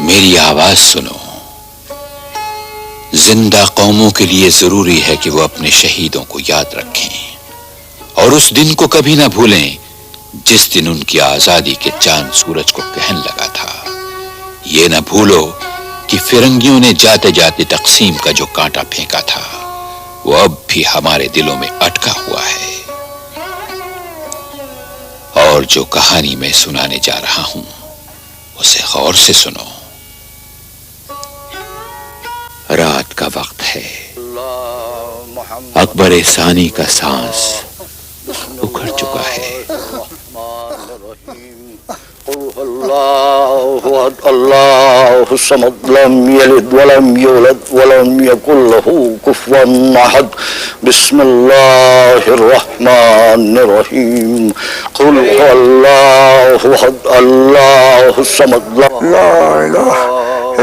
میری آواز سنو. زندہ قوموں کے لیے ضروری ہے کہ وہ اپنے شہیدوں کو یاد رکھیں اور اس دن کو کبھی نہ بھولیں جس دن ان کی آزادی کے چاند سورج کو کہن لگا تھا. یہ نہ بھولو کہ فرنگیوں نے جاتے جاتے تقسیم کا جو کانٹا پھینکا تھا وہ اب بھی ہمارے دلوں میں اٹکا ہوا ہے. اور جو کہانی میں سنانے جا رہا ہوں اسے غور سے سنو. رات کا وقت ہے. اکبر ثانی کا سانس اکھڑ چکا ہے. اللہ الصمد لم یلد ولم یولد ولم یکن له کفوا احد. بسم اللہ الرحمن الرحیم. قل هو اللہ احد اللہ الصمد لا الہ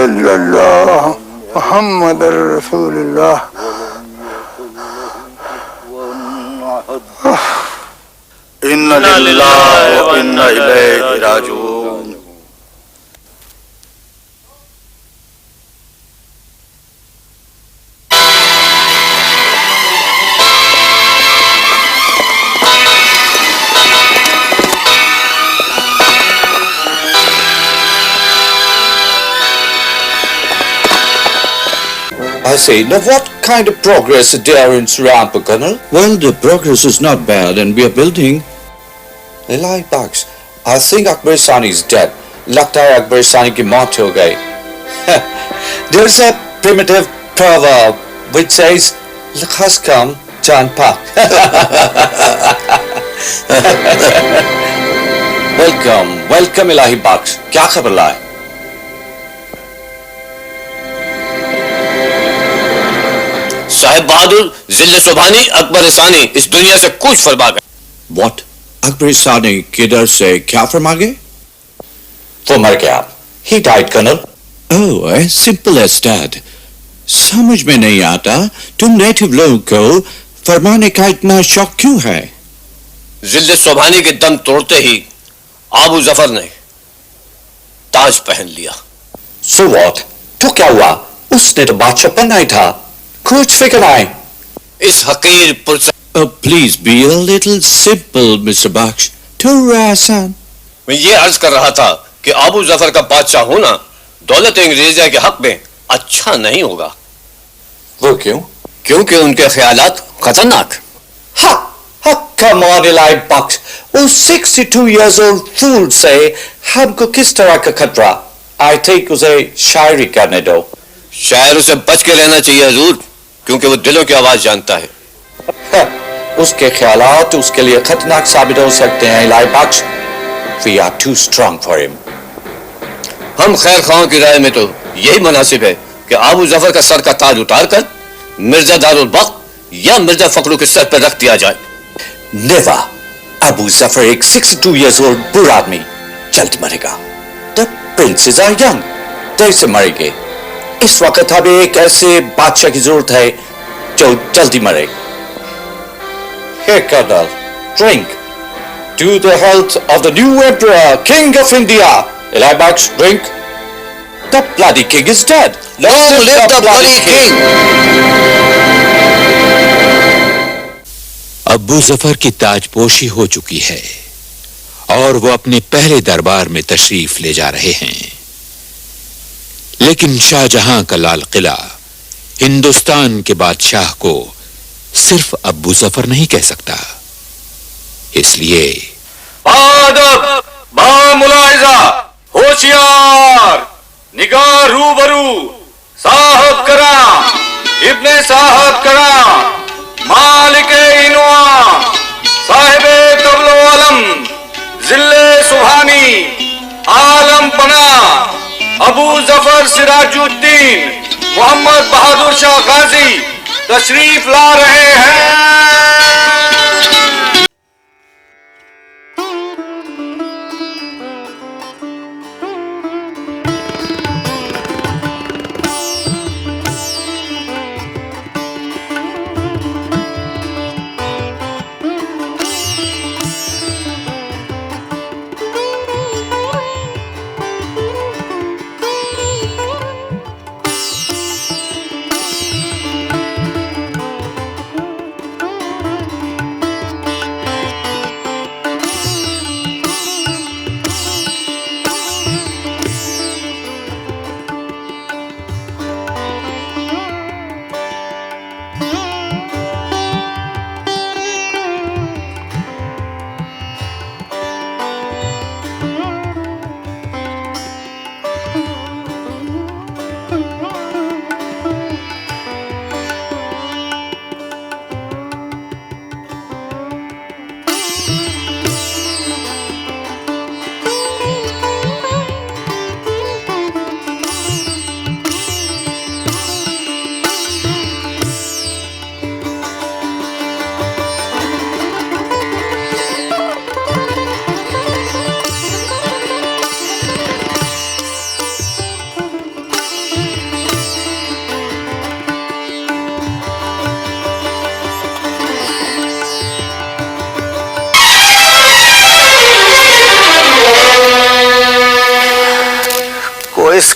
الا اللہ محمد رسول اللہ. ان للہ و انا الیہ راجعون. I say, now what kind of progress is there in Sri Lanka, Colonel? Well, the progress is not bad and we are building. Eli Bucks, I think Akbar Sani is dead. Lagta hai Akbar Sani ki maut ho gayi. There's a primitive proverb which says, Lakhas kam, Chan pak. Welcome Eli Bucks. Kya khabar laaye? صاحب بہادر ذل سبحانی اکبر ثانی اس دنیا سے کچھ فرما گئے. What? Akbar Sani کدھر سے کیا فرما گئے؟ وہ مر گیا. He died, Colonel. Oh, as simple as that. سمجھ میں نہیں آتا تم نیٹو لوگوں کو فرمانے کا اتنا شوق کیوں ہے؟ ذل سبحانی کے دم توڑتے ہی ابو ظفر نے تاج پہن لیا. So what? تو کیا ہوا؟ اس نے تو بادشاہ بننا ہی تھا. کچھ فکر آئے. اس حقیر پرسہ Oh, please be a little simple, Mr. Baksh. تھوڑا آسان. میں یہ عرض کر رہا تھا کہ ابو ظفر کا بادشاہ ہونا دولت انگریزیہ کے حق میں اچھا نہیں ہوگا. وہ کیوں؟ کیونکہ ان کے خیالات خطرناک. Come on, Eli Bucks. وہ 62 years old fool سے ہم کو کس طرح کا خطرہ؟ I think اسے شاعری کرنے دو. شاعر اسے بچ کے رہنا چاہیے حضور، کیونکہ وہ دلوں کی آواز جانتا ہے. اس کے خیالات اس کے لیے خطرناک ثابت ہو سکتے ہیں. Eli Bucks, we are too strong for him. ہم خیر خواہوں کی رائے میں تو یہی مناسب ہے کہ ابو ظفر کا سر کا تاج اتار کر مرزا دارالبقت یا مرزا فخرو کے سر پر رکھ دیا جائے. Never. ابو ظفر ایک 62 years old برا آدمی جلدی مرے گا. The princes are young. دیر سے مرے گے. اس وقت ہمیں ایک ایسے بادشاہ کی ضرورت ہے جو جلدی مرے. Here, Colonel, drink. To the health of the new emperor, king of India. Eli Bucks, drink. The bloody king is dead. Long live the bloody king. ابو ظفر کی تاج پوشی ہو چکی ہے اور وہ اپنے پہلے دربار میں تشریف لے جا رہے ہیں. لیکن شاہ جہاں کا لال قلعہ ہندوستان کے بادشاہ کو صرف ابو ظفر نہیں کہہ سکتا. اس لیے بادب با ملاحظہ ہوشیار نگاہ روبرو صاحب کرام ابن صاحب کرام مالک انعام صاحب طبل و علم ذل سبحانی عالم پناہ ابو ظفر سراج الدین محمد بہادر شاہ غازی تشریف لا رہے ہیں.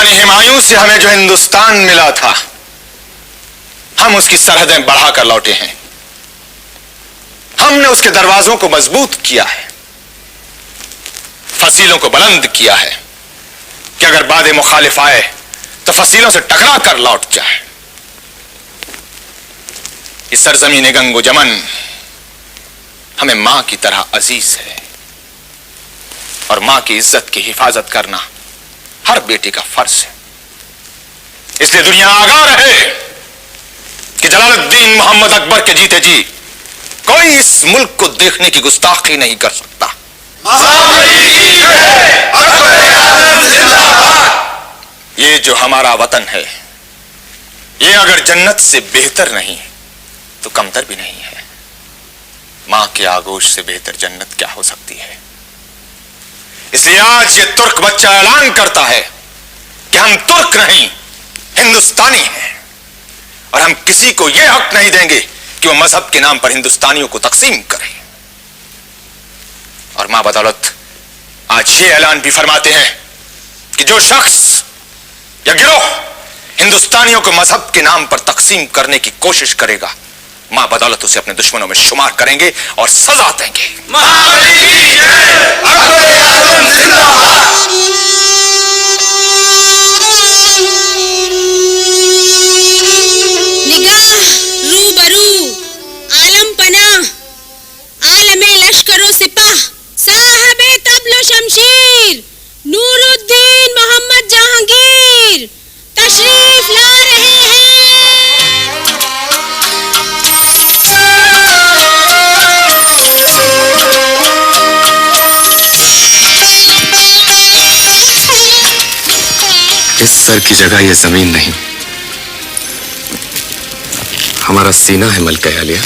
سلطانی ہمایوں سے ہمیں جو ہندوستان ملا تھا، ہم اس کی سرحدیں بڑھا کر لوٹے ہیں. ہم نے اس کے دروازوں کو مضبوط کیا ہے، فصیلوں کو بلند کیا ہے کہ اگر باد مخالف آئے تو فصیلوں سے ٹکرا کر لوٹ جائے. یہ سرزمین گنگ و جمن ہمیں ماں کی طرح عزیز ہے، اور ماں کی عزت کی حفاظت کرنا ہر بیٹے کا فرض ہے. اس لیے دنیا آگاہ رہے کہ جلال الدین محمد اکبر کے جیتے جی کوئی اس ملک کو دیکھنے کی گستاخی نہیں کر سکتا. یہ جو ہمارا وطن ہے، یہ اگر جنت سے بہتر نہیں تو کمتر بھی نہیں ہے. ماں کے آغوش سے بہتر جنت کیا ہو سکتی ہے؟ اس لیے آج یہ ترک بچہ اعلان کرتا ہے کہ ہم ترک نہیں، ہندوستانی ہیں، اور ہم کسی کو یہ حق نہیں دیں گے کہ وہ مذہب کے نام پر ہندوستانیوں کو تقسیم کریں. اور ماں بدولت آج یہ اعلان بھی فرماتے ہیں کہ جو شخص یا گروہ ہندوستانیوں کو مذہب کے نام پر تقسیم کرنے کی کوشش کرے گا، ماں بدولت اسے اپنے دشمنوں میں شمار کریں گے اور سزا دیں گے. نگاہ روبرو، عالم پناہ، عالم لشکر و سپاہ، صاحب طبل و شمشیر، نور الدین محمد جہانگیر تشریف لا رہے ہیں. اس سر کی جگہ یہ زمین نہیں، ہمارا سینہ ہے ملکہ عالیہ.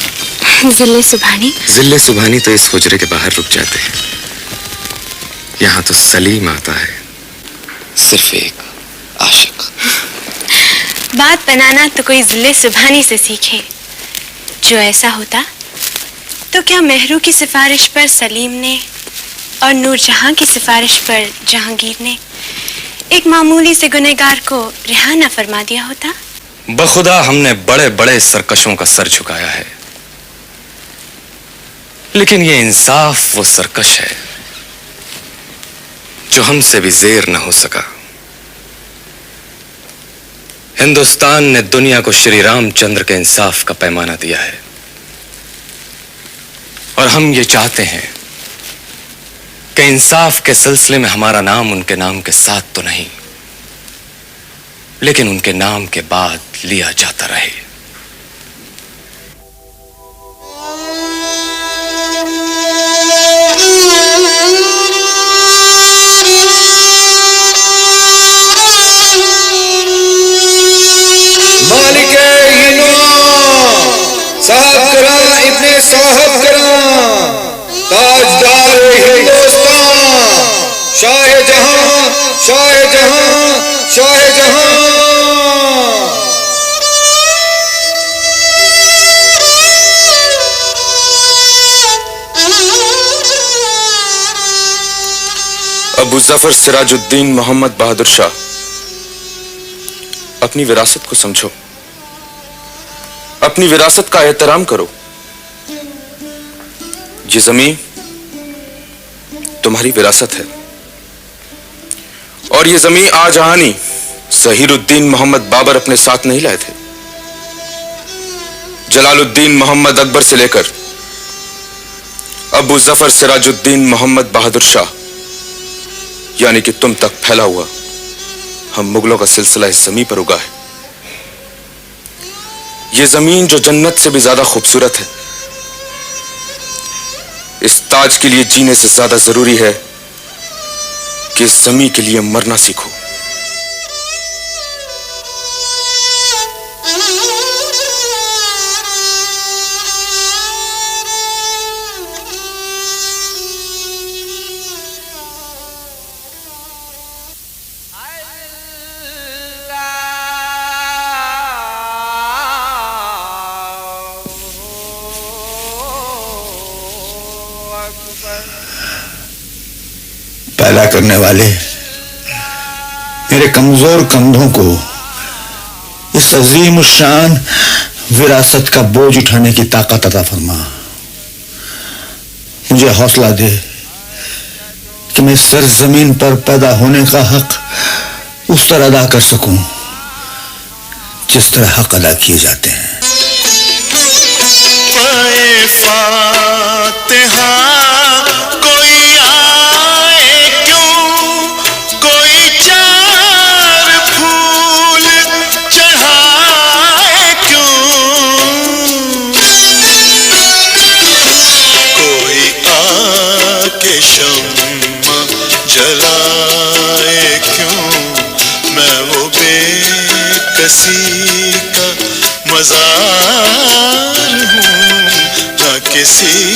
ذل سبحانی، ذل سبحانی تو اس حجرے کے باہر رک جاتے ہیں، یہاں تو سلیم آتا ہے، صرف ایک عاشق. بات بنانا تو کوئی ذل سبحانی سے سیکھے. جو ایسا ہوتا تو کیا مہرو کی سفارش پر سلیم نے اور نور جہاں کی سفارش پر جہانگیر نے ایک معمولی سے گنہگار کو رہا نہ فرما دیا ہوتا؟ بخدا ہم نے بڑے بڑے سرکشوں کا سر جھکایا ہے، لیکن یہ انصاف وہ سرکش ہے جو ہم سے بھی زیر نہ ہو سکا. ہندوستان نے دنیا کو شری رام چندر کے انصاف کا پیمانہ دیا ہے، اور ہم یہ چاہتے ہیں کہ انصاف کے سلسلے میں ہمارا نام ان کے نام کے ساتھ تو نہیں، لیکن ان کے نام کے بعد لیا جاتا رہے. مالک صاحب کرام ابن صاحب کرام، تاجدار ہندوستان، شاہ جہاں شاہ جہاں شاہ جہاں. ابو ظفر سراج الدین محمد بہادر شاہ، اپنی وراثت کو سمجھو، اپنی وراثت کا احترام کرو. یہ زمین تمہاری وراثت ہے، اور یہ زمین آجہانی ظہیر الدین محمد بابر اپنے ساتھ نہیں لائے تھے. جلال الدین محمد اکبر سے لے کر ابو ظفر سراج الدین محمد بہادر شاہ یعنی کہ تم تک پھیلا ہوا ہم مغلوں کا سلسلہ اس زمین پر اگا ہے. یہ زمین جو جنت سے بھی زیادہ خوبصورت ہے، اس تاج کے لیے جینے سے زیادہ ضروری ہے کہ اس زمین کے لیے مرنا سیکھو. پیدا کرنے والے میرے کمزور کندھوں کو اس عظیم الشان وراثت کا بوجھ اٹھانے کی طاقت عطا فرما. مجھے حوصلہ دے کہ میں سرزمین پر پیدا ہونے کا حق اس طرح ادا کر سکوں جس طرح حق ادا کیے جاتے ہیں. فاتحہ کوئی آئے کیوں، کوئی چار پھول چڑھائے کیوں، کوئی آ کے شمع جلائے کیوں. میں وہ بے کسی کا مزار ہوں، نہ کسی